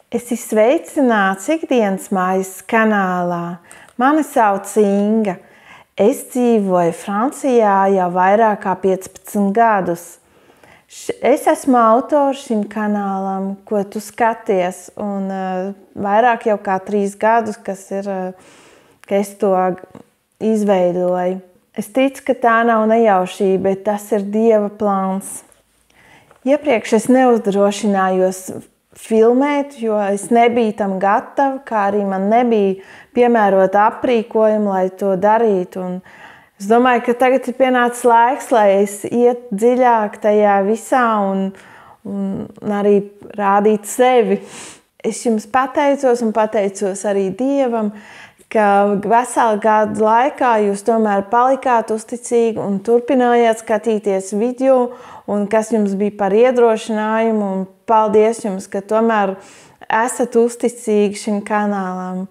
Esi sveicināts Ikdienas mājas kanālā. Mani sauc Inga. Es dzīvoju Francijā jau vairāk kā 15 gadus. Es esmu autors šim kanālam, ko tu skaties, un vairāk jau kā 3 gadus, ka es to izveidoju. Es ticu, ka tā nav nejaušība, bet tas ir Dieva plāns. Iepriekš es neuzdrošinājos filmēt, jo es nebiju tam gatava, kā arī man nebija piemērota aprīkojuma, lai to darītu. Un es domāju, ka tagad ir pienācis laiks, lai es iet dziļāk tajā visā un arī rādītu sevi. Es jums pateicos un pateicos arī Dievam, ka veselu gadu laikā jūs tomēr palikāt uzticīgi un turpinājāt skatīties video, un kas jums bija par iedrošinājumu, un paldies jums, ka tomēr esat uzticīgi šim kanālam.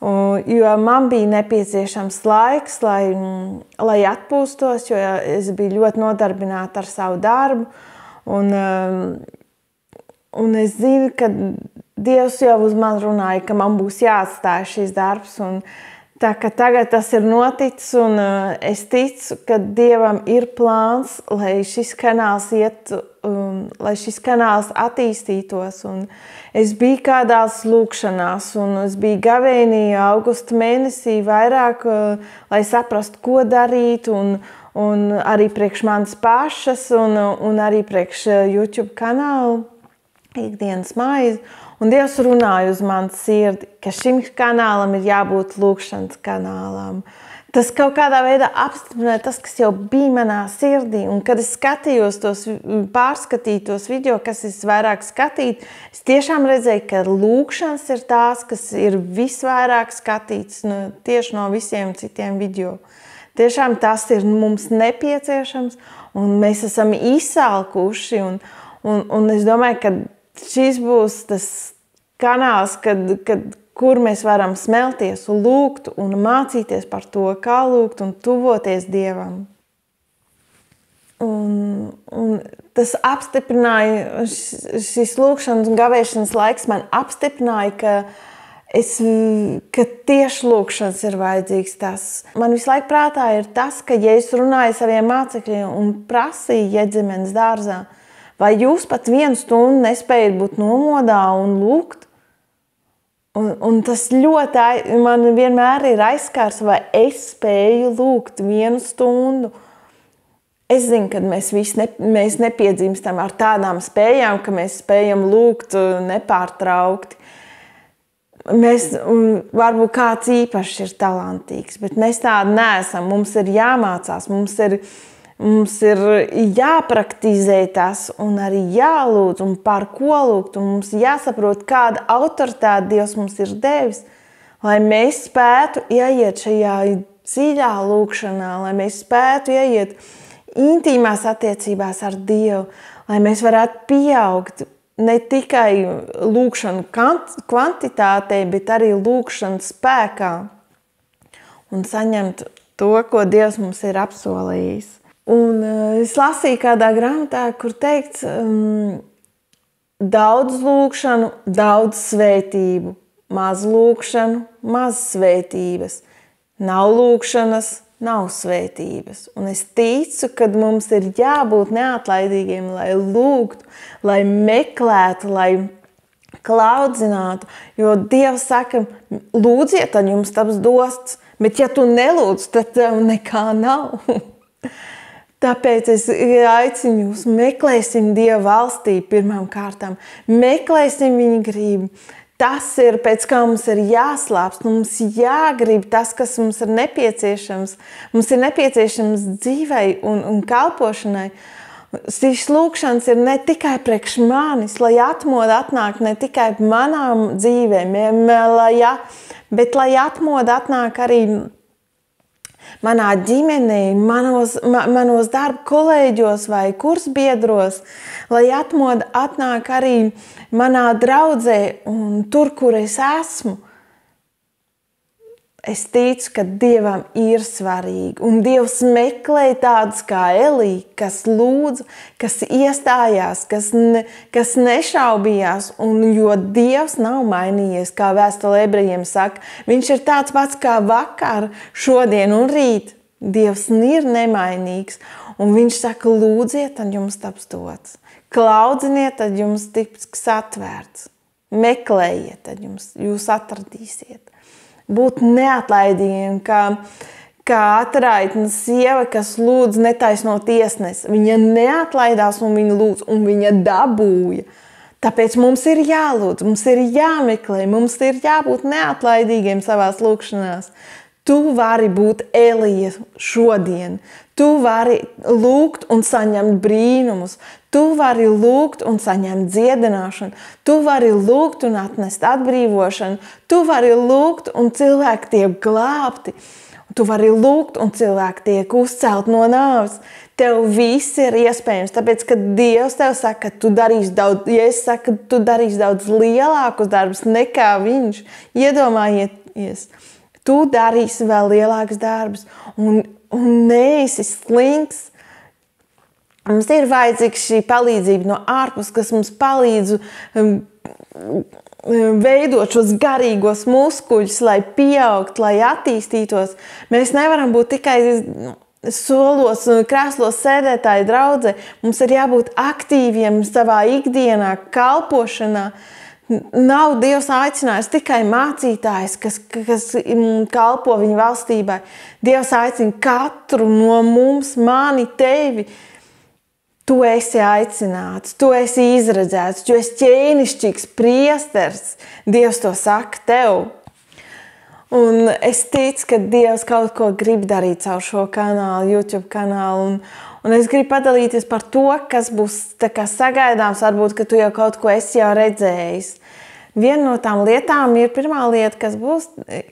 Jo man bija nepieciešams laiks, lai atpūstos, jo es biju ļoti nodarbināta ar savu darbu, un es zinu, ka Dievs jau uz mani runāja, ka man būs jāatstāj šis darbs, un tā ka tagad tas ir noticis, un es ticu, ka Dievam ir plāns, lai šis kanāls lai šis kanāls attīstītos, un es biju kādās lūkšanās, un es biju gavēnī augusta mēnesī vairāk, lai saprastu, ko darīt, un arī priekš manas pašas, un arī priekš YouTube kanālu Ikdienas mājas. Un Dievs runāja uz manu sirdi, ka šim kanālam ir jābūt lūkšanas kanālam. Tas kaut kādā veidā apstiprināja tas, kas jau bija manā sirdī. Un kad es skatījos pārskatīju tos video, kas es vairāk skatīju, es tiešām redzēju, ka lūkšanas ir tās, kas ir visvairāk skatīts tieši no visiem citiem video. Tiešām tas ir mums nepieciešams, un mēs esam izsalkuši. Un es domāju, ka šis būs tas kanāls, kur mēs varam smelties un lūgt un mācīties par to, kā lūgt un tuvoties Dievam. Un tas apstiprināja, šis lūgšanas un gavēšanas laiks man apstiprināja, ka tieši lūgšanas ir vajadzīgs tas. Man visu laiku prātā ir tas, ka Jēzus runāja saviem mācekļiem un prasīja Ģedzimenes dārzā, vai jūs pat 1 stundu nespējat būt nomodā un lūgt? Un tas ļoti man vienmēr ir aizskārs, vai es spēju lūgt 1 stundu. Es zinu, ka mēs nepiedzimstam ar tādām spējām, ka mēs spējam lūgt nepārtraukti. Varbūt kāds īpašs ir talantīgs, bet mēs tādi neesam. Mums ir jāmācās, mums ir jāpraktizē tas un arī jālūdz un par ko lūgt. Un mums jāsaprot, kāda autoritāte Dievs mums ir devis, lai mēs spētu ieiet šajā dziļā lūgšanā, lai mēs spētu ieiet intīmās attiecībās ar Dievu, lai mēs varētu pieaugt ne tikai lūgšanu kvantitātei, bet arī lūgšanu spēkā un saņemt to, ko Dievs mums ir apsolījis. Un es lasīju kādā grāmatā, kur teikts daudz lūgšanu, daudz svētību, maz lūgšanu, maz svētības, nav lūgšanas, nav svētības. Un es ticu, ka mums ir jābūt neatlaidīgiem, lai lūgtu, lai meklētu, lai klaudzinātu, jo Dievs saka, lūdziet, tad jums taps dots, bet ja tu nelūdz, tad tev nekā nav. Tāpēc es aicinu jūs, meklēsim Dieva valstī pirmām kārtām, meklēsim viņa gribu. Tas ir, pēc kā mums ir jāslāpst, mums jāgrib tas, kas mums ir nepieciešams. Mums ir nepieciešams dzīvei un kalpošanai. Šīs lūkšanas ir ne tikai priekš manis, lai atmoda atnāk ne tikai manām dzīvēm, bet lai atmoda atnāk arī manā ģimenē, manos darba kolēģos vai kursbiedros, lai atmoda atnāk arī manā draudzē un tur, kur es esmu. Es ticu, ka Dievam ir svarīgi, un Dievs meklē tādus kā Elija, kas lūdza, kas iestājās, kas nešaubījās, un jo Dievs nav mainījies, kā vēstule ebrejiem saka, viņš ir tāds pats kā vakar, šodien un rīt. Dievs ir nemainīgs, un viņš saka, lūdziet, tad jums taps dots. Klaudziniet, tad jums tiks atvērts. Meklējiet, tad jūs atradīsiet. Būt neatlaidīgiem, kā atraitna sieva, kas lūdz netaisno tiesnesi. Viņa neatlaidās un viņa lūdz, un viņa dabūja. Tāpēc mums ir jālūdz, mums ir jāmeklē, mums ir jābūt neatlaidīgiem savās lūkšanās. Tu vari būt Elija šodien. Tu vari lūgt un saņemt brīnumus. Tu vari lūgt un saņemt dziedināšanu. Tu vari lūgt un atnest atbrīvošanu. Tu vari lūgt un cilvēki tiek glābti. Tu vari lūgt un cilvēki tiek uzcelt no nāves. Tev viss ir iespējams, tāpēc, ka Dievs tev saka, ka tu darīsi daudz, ja es saku, tu darīsi daudz lielākus darbus nekā viņš. Iedomājieties, tu darīsi vēl lielākus darbus un neesi slings. Mums ir vajadzīga šī palīdzība no ārpus, kas mums palīdz veidot šos garīgos muskuļus, lai pieaugt, lai attīstītos. Mēs nevaram būt tikai solos un krēslos sēdētāji draudzē. Mums ir jābūt aktīviem savā ikdienā, kalpošanā. Nav Dievs aicinājis tikai mācītājs, kas kalpo viņa valstībai. Dievs aicina katru no mums, mani, tevi. Tu esi aicināts, tu esi izredzēts, tu esi ķēnišķīgs priesteris. Dievs to saka tev. Un es ticu, ka Dievs kaut ko grib darīt caur šo kanālu, YouTube kanālu. Un es gribu padalīties par to, kas būs sagaidāms. Varbūt, ka tu jau kaut ko esi jau redzējis. Viena no tām lietām ir pirmā lieta,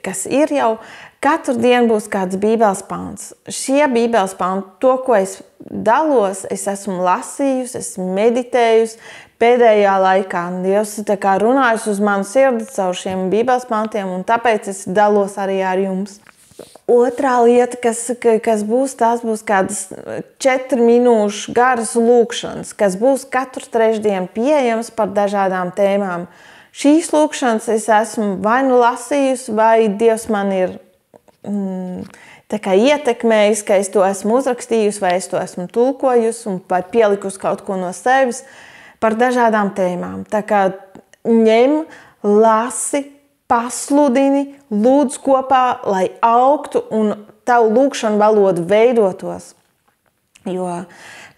kas ir jau katru dienu būs kāds bībeles pants. Šie bībeles panti, to, ko es dalos, es esmu lasījusi, esmu meditējusi pēdējā laikā. Dievs runājis uz manu sirdi caur šiem bībeles pantiem, un tāpēc es dalos arī ar jums. Otrā lieta, kas būs, tās būs kādas 4 minūšu garas lūkšanas, kas būs katru trešdienu pieejams par dažādām tēmām. Šīs lūkšanas es esmu vai nu lasījusi, vai Dievs man ir ietekmējis, ka es to esmu uzrakstījusi, vai es to esmu tulkojusi, vai pielikusi kaut ko no sevis par dažādām tēmām. Tā kā ņem, lasi, pasludini, lūdz kopā, lai augtu un tavu lūkšanu valodu veidotos. Jo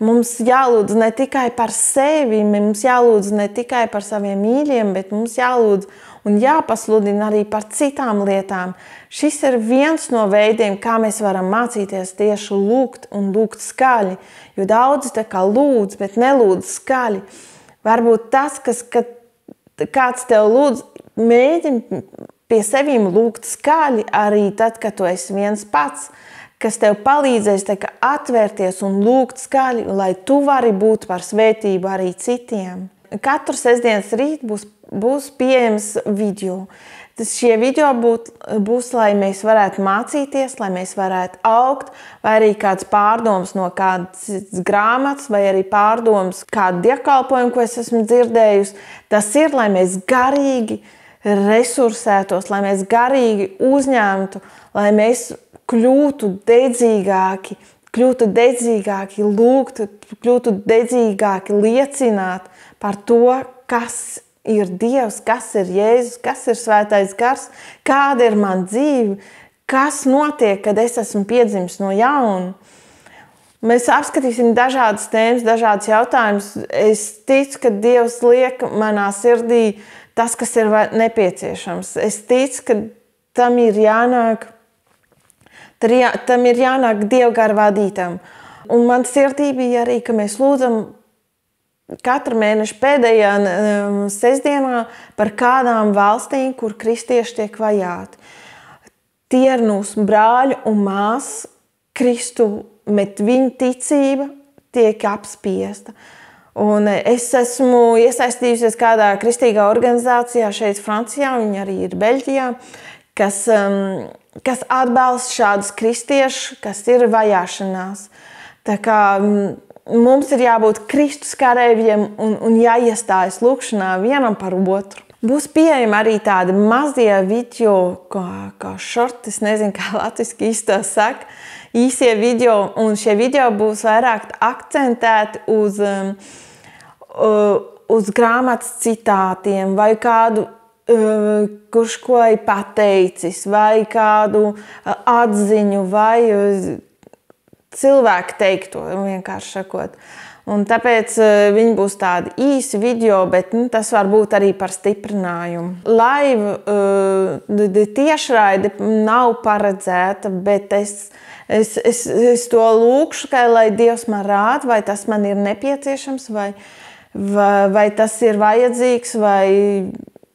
mums jālūdz ne tikai par sevi, mums jālūdz ne tikai par saviem mīļiem, bet mums jālūdz un jāpasludina arī par citām lietām. Šis ir viens no veidiem, kā mēs varam mācīties tieši lūgt un lūgt skaļi. Jo daudzi lūdz, bet nelūdz skaļi. Varbūt tas, kāds tev lūdz, mēģini pie sevīm lūgt skaļi arī tad, kad tu esi viens pats, kas tev palīdzēs atvērties un lūgt skaļi, lai tu vari būt par svētību arī citiem. Katru sestdienas rīt būs pieejams video. Šie video būs, lai mēs varētu mācīties, lai mēs varētu augt, vai arī kāds pārdoms no kādas grāmatas, vai arī pārdoms kādu dievkalpojumu, ko es esmu dzirdējusi. Tas ir, lai mēs garīgi resursētos, lai mēs garīgi uzņemtu, lai mēs kļūtu dedzīgāki lūgt, kļūtu dedzīgāki liecināt par to, kas ir Dievs, kas ir Jēzus, kas ir Svētais Gars, kāda ir man dzīve, kas notiek, kad es esmu piedzimis no jauna. Mēs apskatīsim dažādas tēmas, dažādas jautājumus. Es ticu, ka Dievs liek manā sirdī tas, kas ir nepieciešams. Es ticu, ka tam ir jānāk Dieva gara vadītam. Un man sirdī bija arī, ka mēs lūdzam katru mēnešu pēdējā sestdienā par kādām valstīm, kur kristieši tiek vajāti. Tie ir mūsu brāļi un māsas, Kristu, bet viņu ticība tiek apspiesta. Un es esmu iesaistījusies kādā kristīgā organizācijā šeit Francijā, viņa arī ir Beļģijā, kas kas atbalsta šādus kristiešus, kas ir vajāšanās. Tā kā mums ir jābūt Kristus kareiviem un jāiestājas lūkšanā vienam par otru. Būs pieejami arī tādi mazie video, kā šorti, es nezinu, kā latviski īstā saka, īsie video, un šie video būs vairāk akcentēti uz grāmatas citātiem vai kādu, kurš ko ir pateicis, vai kādu atziņu, vai cilvēku teikto, vienkārši sakot. Un tāpēc viņi būs tādi īsi video, bet tas var būt arī par stiprinājumu. Live tiešraide nav paredzēta, bet es to lūkšu, lai Dievs man rāda, vai tas man ir nepieciešams, vai tas ir vajadzīgs, vai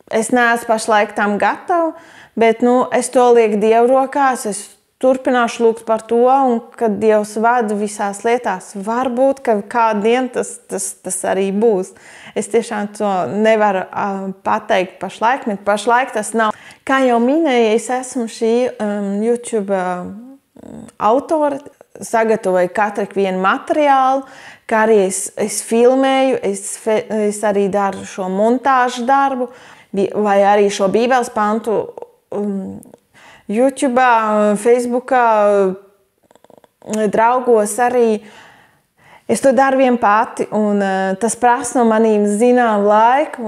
es neesmu pašlaik tam gatava, bet es to lieku Dievu rokās, es turpināšu lūgt par to, un kad Dievs vada visās lietās, varbūt, ka kādu dienu tas arī būs. Es tiešām to nevaru pateikt pašlaik, bet pašlaik tas nav. Kā jau minēju, es esmu šī YouTube autore, sagatavoju katru vienu materiālu, kā arī es filmēju, es arī daru šo montāžu darbu, vai arī šo bībeles pantu YouTube, Facebookā, draugos arī. Es to daru vien pati, un tas prasa no manīm zinām laiku,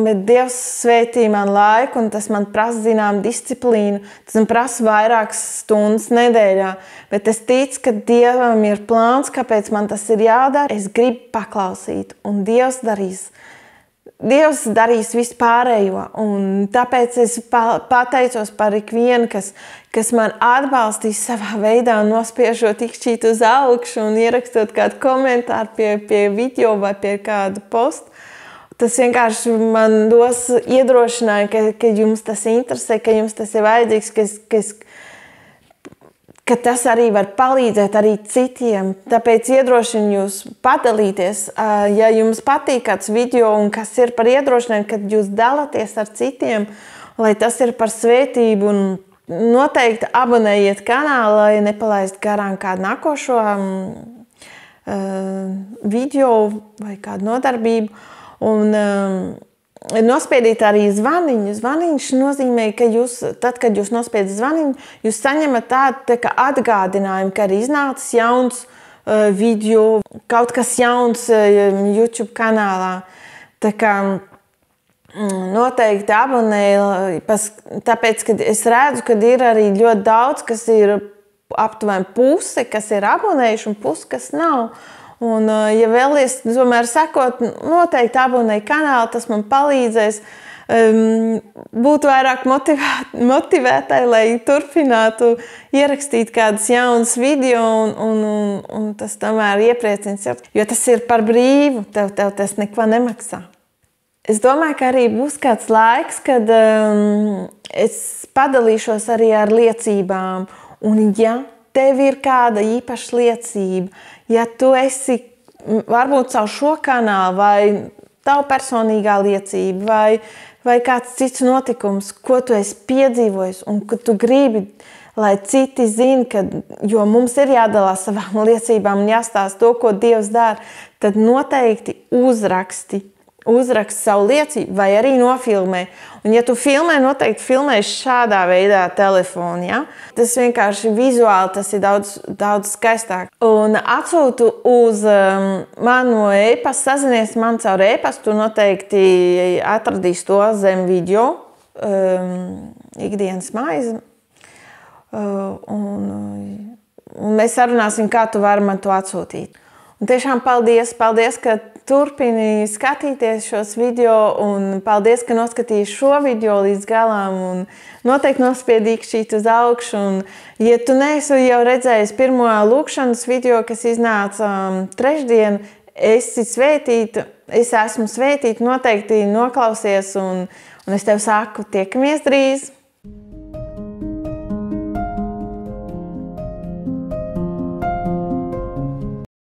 bet Dievs svētī man laiku, un tas man prasa zinām disciplīnu. Tas man prasa vairākas stundas nedēļā, bet es ticu, ka Dievam ir plāns, kāpēc man tas ir jādara. Es gribu paklausīt, un Dievs darīs visu pārējo, un tāpēc es pateicos par ikvienu, kas man atbalstīs savā veidā, nospiežot ikšķīt uz augšu un ierakstot kādu komentāru pie video vai pie kādu postu. Tas vienkārši man dos iedrošinājumu, ka jums tas interesē, ka jums tas ir vajadzīgs, ka tas arī var palīdzēt arī citiem. Tāpēc iedrošinu jūs padalīties, ja jums patīk kāds video un kas ir par iedrošinājumu, kad jūs dalāties ar citiem, lai tas ir par svētību, un noteikti abonējiet kanālu, lai nepalaist garām kādu nākošo video vai kādu nodarbību. Un nospiedīt arī zvaniņu. Zvaniņš nozīmē, ka tad, kad jūs nospiedat zvaniņu, jūs saņemat tādu atgādinājumu, ka ir iznācis jauns video, kaut kas jauns YouTube kanālā. Tā kā noteikti abonēju, tāpēc, ka es redzu, ka ir arī ļoti daudz, kas ir aptuveni puse, kas ir abonējuši un puse, kas nav. Un, ja vēlies tomēr sekot, noteikti abonēju kanālu, tas man palīdzēs būt vairāk motivētai, lai turpinātu ierakstīt kādas jaunas video, un tas tomēr iepriecins, jo tas ir par brīvu, tev tas neko nemaksā. Es domāju, ka arī būs kāds laiks, kad es padalīšos arī ar liecībām, un ja tev ir kāda īpaša liecība, ja tu esi varbūt caur šo kanālu vai tavu personīgā liecība vai kāds cits notikums, ko tu esi piedzīvojis un ka tu gribi, lai citi zina, jo mums ir jādalās savām liecībām un jāstāsta to, ko Dievs dara, tad noteikti uzraksti savu liecību vai arī nofilmē. Un ja tu filmē, noteikti filmēsi šādā veidā telefonu, ja? Tas vienkārši vizuāli tas ir daudz skaistāk. Un atsūtu uz manu e-pastu, sazinies man caur e-pastu, tu noteikti atradīsi to zem video, ikdienas maize. Un mēs sarunāsim, kā tu vari man to atsūtīt. Un tiešām paldies, ka turpini skatīties šos video, un paldies, ka noskatīji šo video līdz galām, un noteikti nospiedīki šīt uz augšu. Un, ja tu neesi jau redzējis pirmo lūkšanas video, kas iznāca trešdien, esi svētīta, es esmu svētīta, noteikti noklausies, un es tev saku, tiekamies drīz!